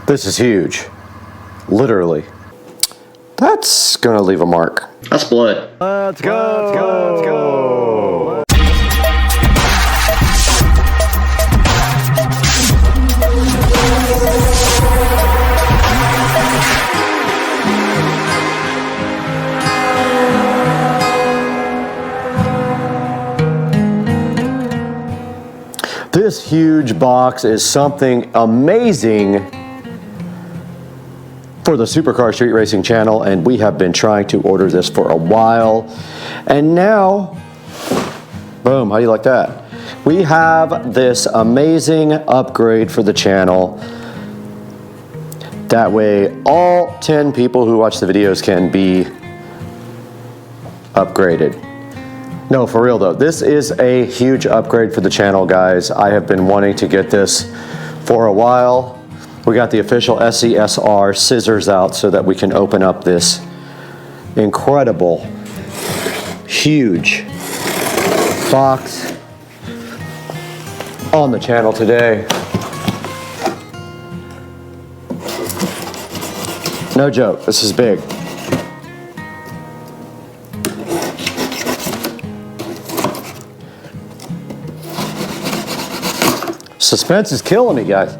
This is huge. Literally. That's gonna leave a mark. That's blood. Let's go. Let's go. Let's go. This huge box is something amazing for the Supercar Street Racing channel, and we have been trying to order this for a while. And now, boom, how do you like that? We have this amazing upgrade for the channel. That way, all 10 people who watch the videos can be upgraded. No, for real though, this is a huge upgrade for the channel, guys. I have been wanting to get this for a while. We got the official SCSR scissors out so that we can open up this incredible, huge box on the channel today. No joke, this is big. Suspense is killing me, guys.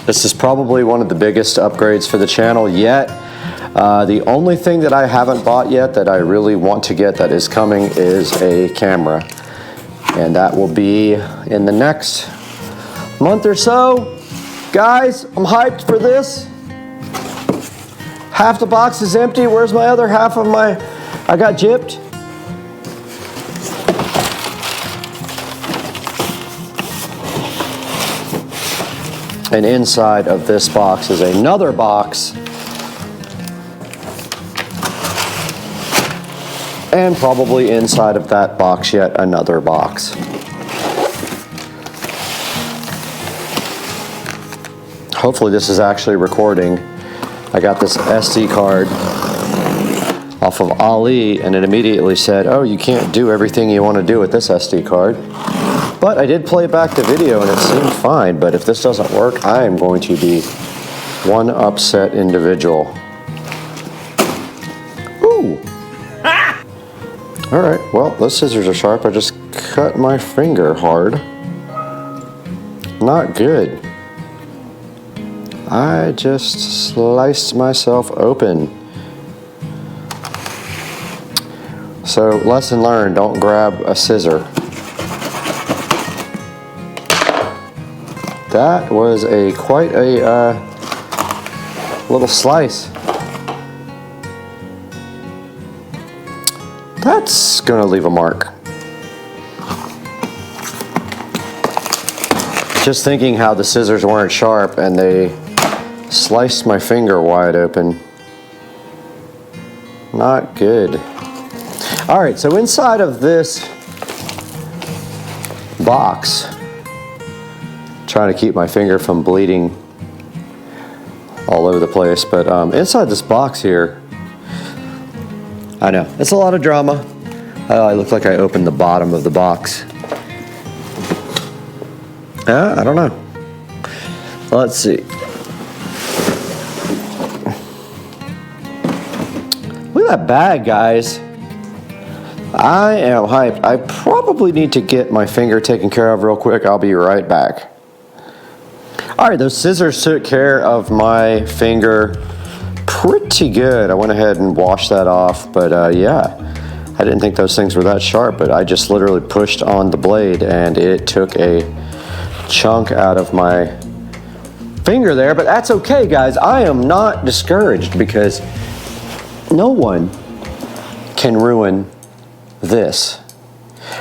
This is probably one of the biggest upgrades for the channel yet. The only thing that I haven't bought yet that I really want to get that is coming is a camera. And that will be in the next month or so. Guys, I'm hyped for this. Half the box is empty. Where's my other half of my, I got gypped. And inside of this box is another box. And probably inside of that box yet another box. Hopefully this is actually recording. I got this SD card off of Ali and it immediately said, oh, you can't do everything you want to do with this SD card. But I did play back the video and it seemed fine, but if this doesn't work, I am going to be one upset individual. Ooh. All right, well, those scissors are sharp. I just cut my finger hard. Not good. I just sliced myself open. So, lesson learned, don't grab a scissor. That was quite a little slice. That's gonna leave a mark. Just thinking how the scissors weren't sharp and they sliced my finger wide open. Not good. All right, so inside of this box, trying to keep my finger from bleeding all over the place, but inside this box here, I know, it's a lot of drama. I look like I opened the bottom of the box. I don't know. Let's see. Look at that bag, guys. I am hyped. I probably need to get my finger taken care of real quick. I'll be right back. All right, those scissors took care of my finger pretty good. I went ahead and washed that off, but yeah, I didn't think those things were that sharp, but I just literally pushed on the blade and it took a chunk out of my finger there, but that's okay, guys. I am not discouraged because no one can ruin this.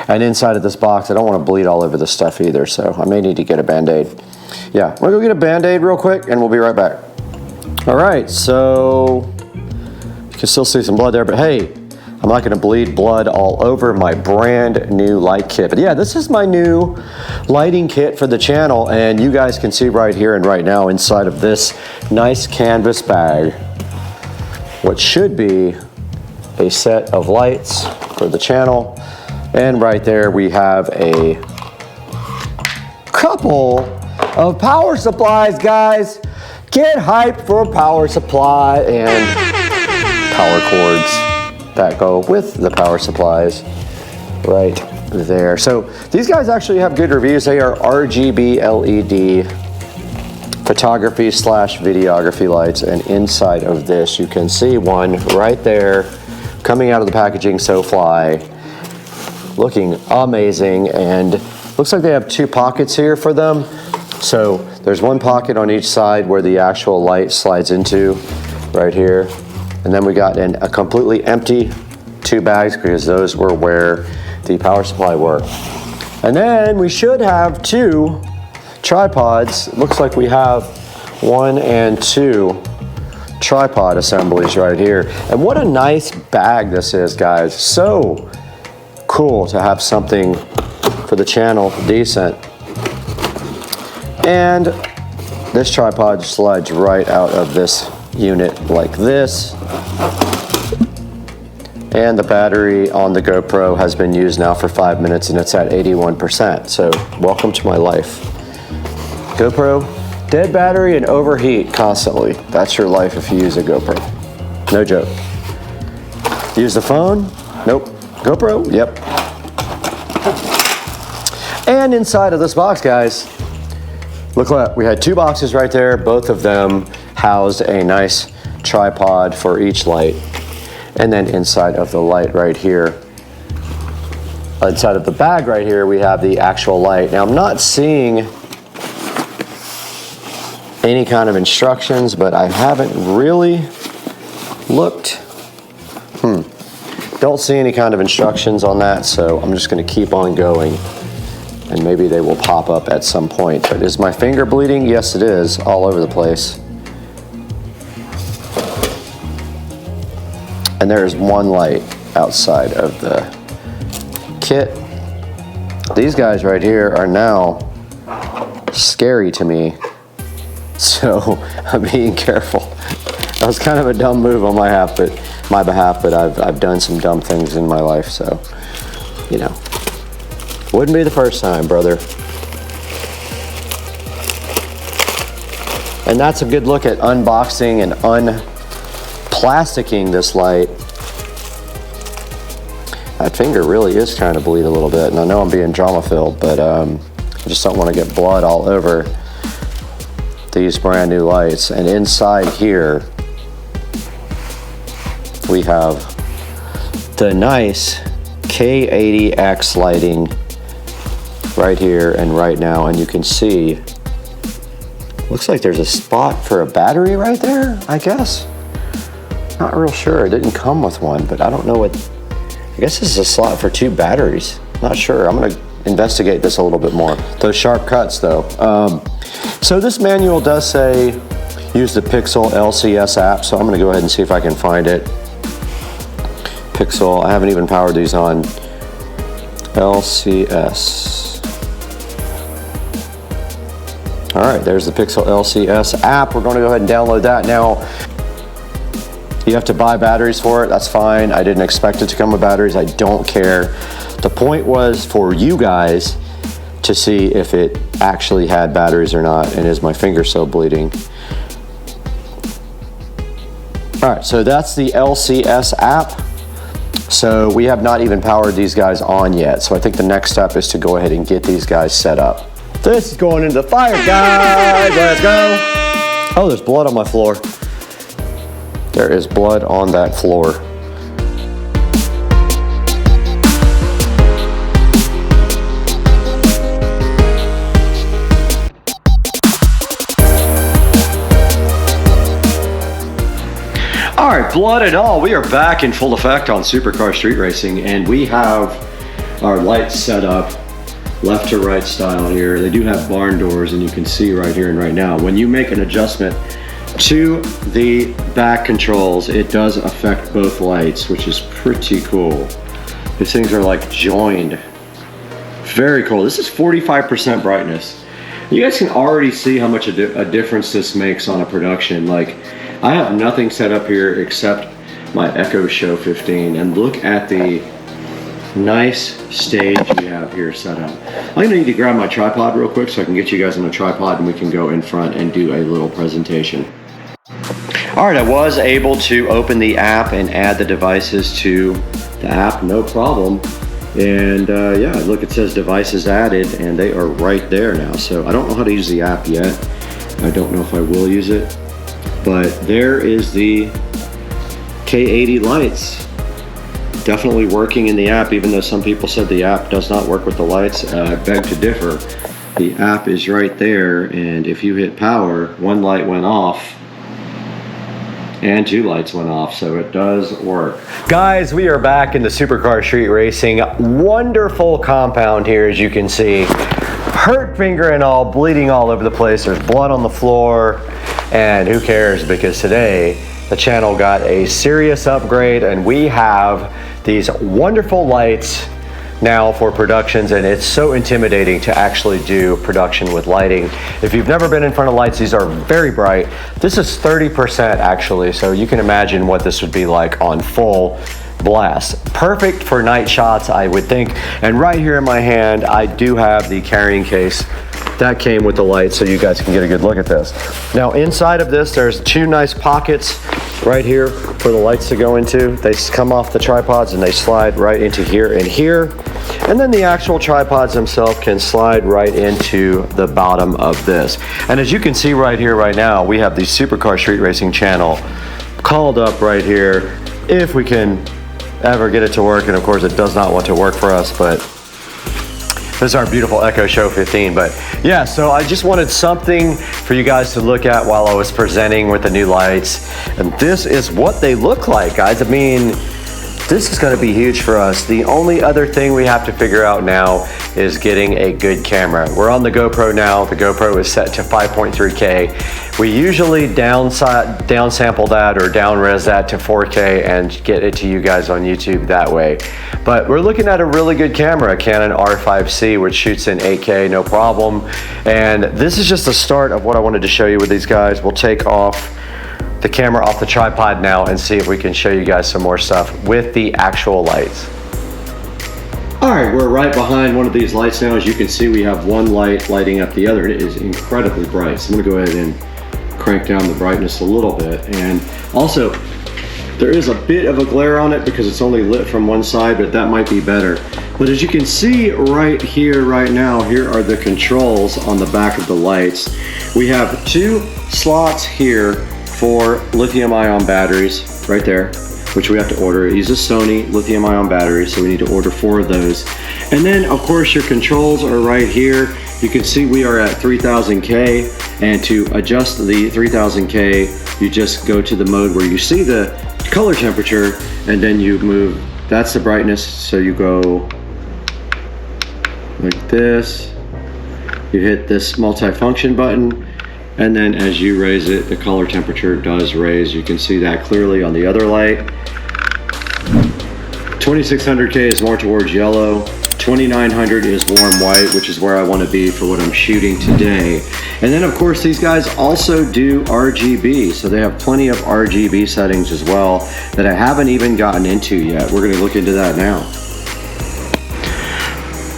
And inside of this box, I don't want to bleed all over this stuff either, so I may need to get a Band-Aid. Yeah, I'm gonna go get a Band-Aid real quick and we'll be right back. All right, so you can still see some blood there, but hey, I'm not gonna bleed blood all over my brand new light kit. But yeah, this is my new lighting kit for the channel, and you guys can see right here and right now inside of this nice canvas bag what should be a set of lights for the channel. And right there we have a couple of power supplies, guys. Get hyped for power supply and power cords that go with the power supplies right there. So these guys actually have good reviews. They are RGB LED photography / videography lights, and inside of this you can see one right there coming out of the packaging, so fly, looking amazing. And looks like they have 2 pockets here for them. So there's one pocket on each side where the actual light slides into right here, and then we got a completely empty 2 bags because those were where the power supply were. And then we should have 2 tripods. It looks like we have 1 and 2 tripod assemblies right here. And what a nice bag this is, guys. So cool to have something for the channel decent. And this tripod slides right out of this unit like this. And the battery on the GoPro has been used now for 5 minutes and it's at 81%. So welcome to my life. GoPro, dead battery and overheat constantly. That's your life if you use a GoPro. No joke. Use the phone? Nope. GoPro? Yep. And inside of this box, guys, look what, we had 2 boxes right there. Both of them housed a nice tripod for each light. And then inside of the light right here, inside of the bag right here, we have the actual light. Now I'm not seeing any kind of instructions, but I haven't really looked. Don't see any kind of instructions on that, so I'm just gonna keep on going. And maybe they will pop up at some point. But is my finger bleeding? Yes, it is, all over the place. And there is 1 light outside of the kit. These guys right here are now scary to me, so I'm being careful. That was kind of a dumb move on my behalf, but I've done some dumb things in my life, so, you know. Wouldn't be the first time, brother. And that's a good look at unboxing and unplasticking this light. That finger really is trying to bleed a little bit, and I know I'm being drama filled, but I just don't want to get blood all over these brand new lights. And inside here, we have the nice K80X lighting right here and right now, and you can see, looks like there's a spot for a battery right there, I guess. Not real sure, it didn't come with one, but I don't know what, I guess this is a slot for 2 batteries. Not sure, I'm gonna investigate this a little bit more. Those sharp cuts though. So this manual does say use the Pixel LCS app, so I'm gonna go ahead and see if I can find it. Pixel, I haven't even powered these on. LCS. All right, there's the Pixel LCS app. We're going to go ahead and download that. Now, you have to buy batteries for it. That's fine. I didn't expect it to come with batteries. I don't care. The point was for you guys to see if it actually had batteries or not, and is my finger still bleeding? All right, so that's the LCS app. So we have not even powered these guys on yet. So I think the next step is to go ahead and get these guys set up. This is going into the fire, guys. Let's go. Oh, there's blood on my floor. There is blood on that floor. All right, blood and all, we are back in full effect on Supercar Street Racing, and we have our lights set up left to right style here. They do have barn doors, and you can see right here and right now, when you make an adjustment to the back controls, it does affect both lights, which is pretty cool. These things are like joined. Very cool. This is 45% brightness. You guys can already see how much a difference this makes on a production. Like, I have nothing set up here except my Echo Show 15, and look at the nice stage we have here set up. I'm gonna need to grab my tripod real quick so I can get you guys on a tripod and we can go in front and do a little presentation. All right, I was able to open the app and add the devices to the app, no problem. And yeah, look, it says devices added and they are right there now. So I don't know how to use the app yet. I don't know if I will use it, but there is the K80 lights. Definitely working in the app, even though some people said the app does not work with the lights. I beg to differ. The app is right there, and if you hit power, one light went off and two lights went off, so it does work. Guys, we are back in the Supercar Street Racing. Wonderful compound here, as you can see. Hurt finger and all, bleeding all over the place. There's blood on the floor, and who cares, because today the channel got a serious upgrade and we have these wonderful lights now for productions, and it's so intimidating to actually do production with lighting. If you've never been in front of lights, these are very bright. This is 30% actually, so you can imagine what this would be like on full blast. Perfect for night shots, I would think. And right here in my hand, I do have the carrying case that came with the lights, so you guys can get a good look at this. Now inside of this, there's two nice pockets right here for the lights to go into. They come off the tripods and they slide right into here and here. And then the actual tripods themselves can slide right into the bottom of this. And as you can see right here, right now, we have the Supercar Street Racing channel called up right here. If we can ever get it to work, and of course it does not want to work for us, but this is our beautiful Echo Show 15. But yeah, so I just wanted something for you guys to look at while I was presenting with the new lights. And this is what they look like, guys. I mean, this is going to be huge for us. The only other thing we have to figure out now is getting a good camera. We're on the GoPro now. The GoPro is set to 5.3K. We usually down sample that or down res that to 4K and get it to you guys on YouTube that way. But we're looking at a really good camera, a Canon R5C, which shoots in 8K, no problem. And this is just the start of what I wanted to show you with these guys. We'll take off the camera off the tripod now and see if we can show you guys some more stuff with the actual lights. All right, we're right behind one of these lights now. As you can see, we have one light lighting up the other. It is incredibly bright. So I'm gonna go ahead and crank down the brightness a little bit. And also, there is a bit of a glare on it because it's only lit from one side, but that might be better. But as you can see right here, right now, here are the controls on the back of the lights. We have two slots here for lithium-ion batteries right there, which we have to order. It uses Sony lithium-ion batteries, so we need to order 4 of those. And then, of course, your controls are right here. You can see we are at 3000K, and to adjust the 3000K, you just go to the mode where you see the color temperature, and then you move, that's the brightness, so you go like this. You hit this multifunction button, and then as you raise it, the color temperature does raise. You can see that clearly on the other light. 2600K is more towards yellow. 2900 is warm white, which is where I want to be for what I'm shooting today. And then of course these guys also do RGB, so they have plenty of RGB settings as well that I haven't even gotten into yet. We're going to look into that now.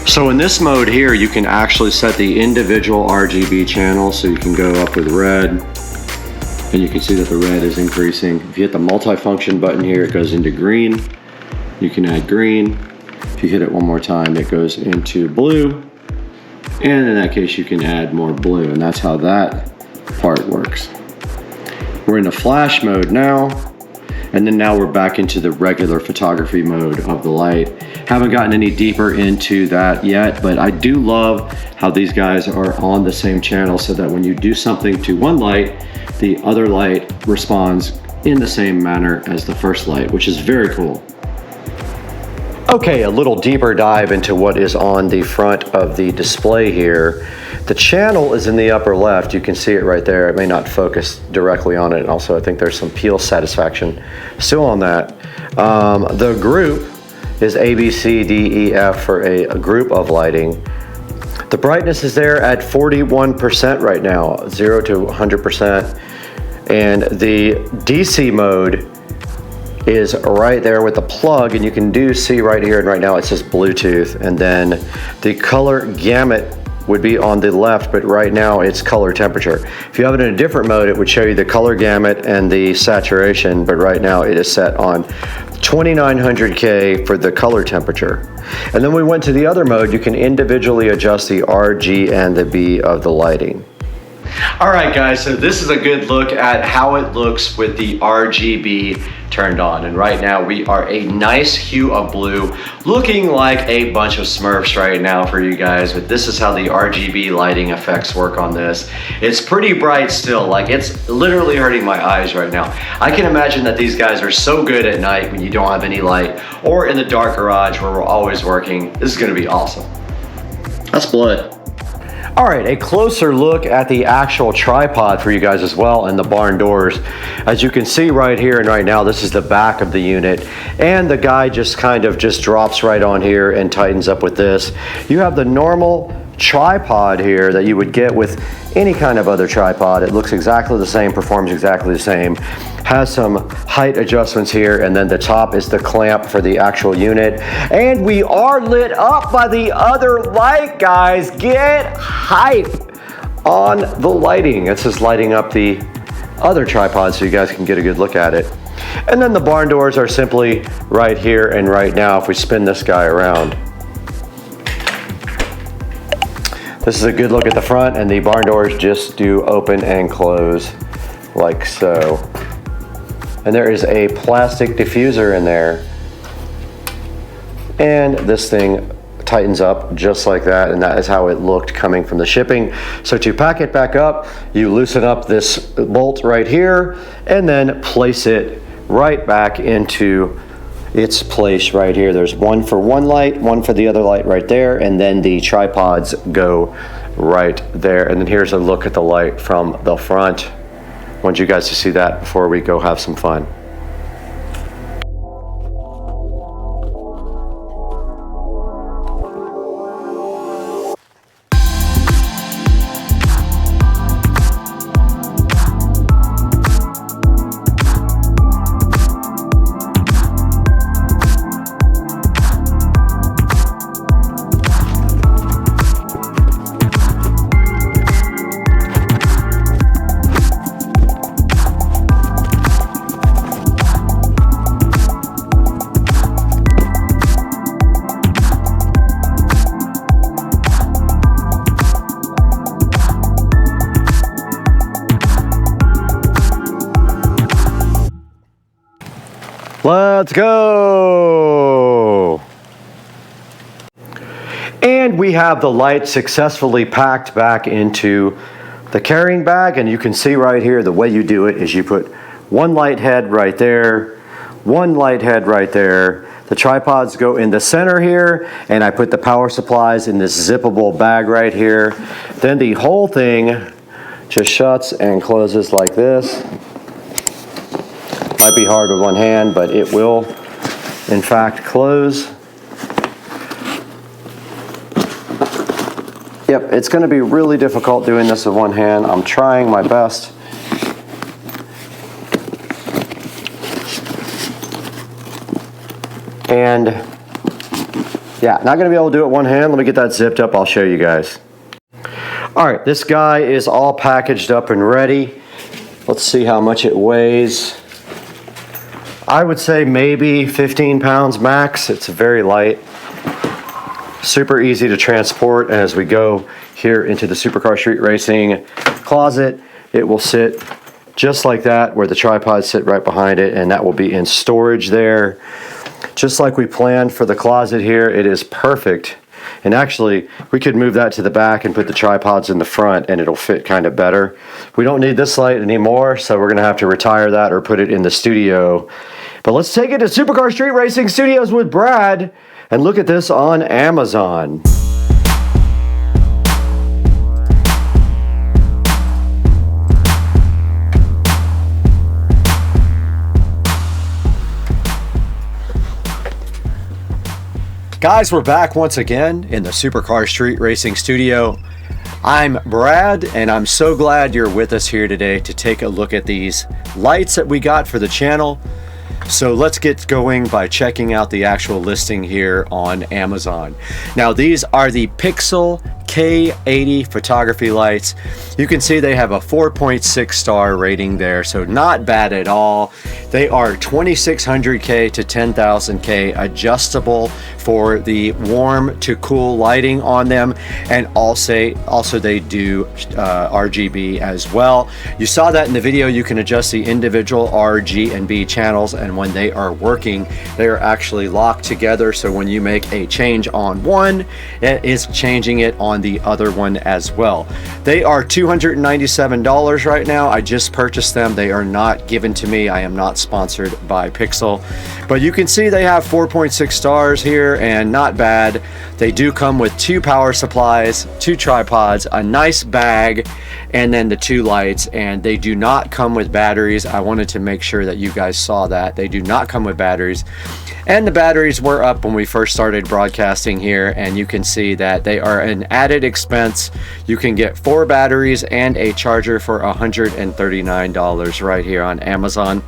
So in this mode here, you can actually set the individual RGB channels, so you can go up with red, and you can see that the red is increasing. If you hit the multifunction button here, it goes into green. You can add green. If you hit it one more time, it goes into blue. And in that case, you can add more blue, and that's how that part works. We're in the flash mode now, and then now we're back into the regular photography mode of the light. Haven't gotten any deeper into that yet, but I do love how these guys are on the same channel so that when you do something to one light, the other light responds in the same manner as the first light, which is very cool. Okay, a little deeper dive into what is on the front of the display here. The channel is in the upper left. You can see it right there. It may not focus directly on it. And also, I think there's some peel satisfaction still on that. The group is A, B, C, D, E, F for a group of lighting. The brightness is there at 41% right now, 0 to 100%. And the DC mode is right there with the plug, and you can see right here and right now it says Bluetooth, and then the color gamut would be on the left, but right now it's color temperature. If you have it in a different mode, it would show you the color gamut and the saturation, but right now it is set on 2900K for the color temperature. And then we went to the other mode. You can individually adjust the R, G, and the B of the lighting. All right, guys, so this is a good look at how it looks with the RGB turned on. And right now we are a nice hue of blue, looking like a bunch of Smurfs right now for you guys. But this is how the RGB lighting effects work on this. It's pretty bright still, like it's literally hurting my eyes right now. I can imagine that these guys are so good at night when you don't have any light, or in the dark garage where we're always working. This is gonna be awesome. That's blood. All right, a closer look at the actual tripod for you guys as well, and the barn doors. As you can see right here and right now, this is the back of the unit, and the guy just kind of drops right on here and tightens up with this. You have the normal tripod here that you would get with any kind of other tripod. It looks exactly the same, performs exactly the same, has some height adjustments here, and then the top is the clamp for the actual unit. And we are lit up by the other light, guys. Get hype on the lighting. This is lighting up the other tripod so you guys can get a good look at it. And then the barn doors are simply right here and right now if we spin this guy around. This is a good look at the front, and the barn doors just do open and close like so. And there is a plastic diffuser in there. And this thing tightens up just like that, and that is how it looked coming from the shipping. So to pack it back up, you loosen up this bolt right here and then place it right back into its place right here. There's one for one light, one for the other light right there, and then the tripods go right there. And then here's a look at the light from the front. I want you guys to see that before we go have some fun. Let's go! And we have the light successfully packed back into the carrying bag, and you can see right here the way you do it is you put one light head right there, one light head right there. The tripods go in the center here, and I put the power supplies in this zippable bag right here. Then the whole thing just shuts and closes like this. Might be hard with one hand, but it will in fact close. Yep, it's going to be really difficult doing this with one hand. I'm trying my best. And yeah, not going to be able to do it with one hand. Let me get that zipped up. I'll show you guys. All right, this guy is all packaged up and ready. Let's see how much it weighs. I would say maybe 15 pounds max. It's very light. Super easy to transport. As we go here into the Supercar Street Racing closet, it will sit just like that, where the tripods sit right behind it, and that will be in storage there. Just like we planned for the closet here, it is perfect. And actually, we could move that to the back and put the tripods in the front, and it'll fit kind of better. We don't need this light anymore, so we're going to have to retire that or put it in the studio. But let's take it to Supercar Street Racing Studios with Brad and look at this on Amazon. Guys, we're back once again in the Supercar Street Racing Studio. I'm Brad, and I'm so glad you're with us here today to take a look at these lights that we got for the channel. So let's get going by checking out the actual listing here on Amazon. Now these are the Pixel K80 photography lights. You can see they have a 4.6 star rating there, so not bad at all. They are 2600K to 10,000K, adjustable for the warm to cool lighting on them, and also they do RGB as well. You saw that in the video. You can adjust the individual R, G, and B channels, and when they are working, they are actually locked together, so when you make a change on one, it is changing it on the other one as well. They are $297 right now. I just purchased them. They are not given to me. I am not sponsored by Pixel, but you can see they have 4.6 stars here, and not bad. They do come with 2 power supplies, 2 tripods, a nice bag, and then the 2 lights, and they do not come with batteries. I wanted to make sure that you guys saw that. They do not come with batteries, and the batteries were up when we first started broadcasting here, and you can see that they are an added expense. You can get 4 batteries and a charger for $139 right here on Amazon.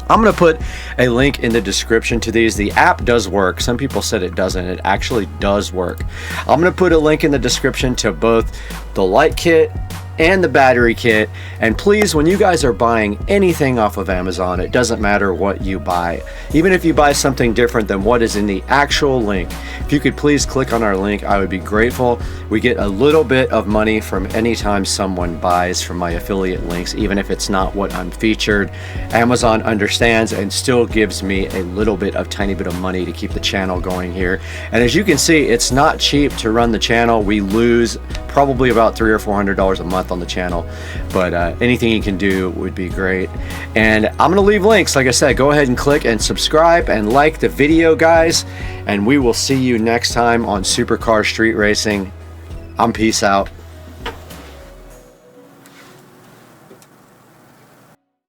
I'm going to put a link in the description to these. The app does work. Some people said it doesn't. It actually does work. I'm going to put a link in the description to both the light kit and the battery kit. And please, when you guys are buying anything off of Amazon, it doesn't matter what you buy. Even if you buy something different than what is in the actual link, if you could please click on our link, I would be grateful. We get a little bit of money from any time someone buys from my affiliate links, even if it's not what I'm featured. Amazon understands and still gives me a little bit of tiny bit of money to keep the channel going here. And as you can see, it's not cheap to run the channel. We lose probably about $300 or $400 a month on the channel, but anything you can do would be great. And I'm gonna leave links. Like I said, go ahead and click and subscribe and like the video, guys, and we will see you next time on Supercar Street Racing. I'm peace out.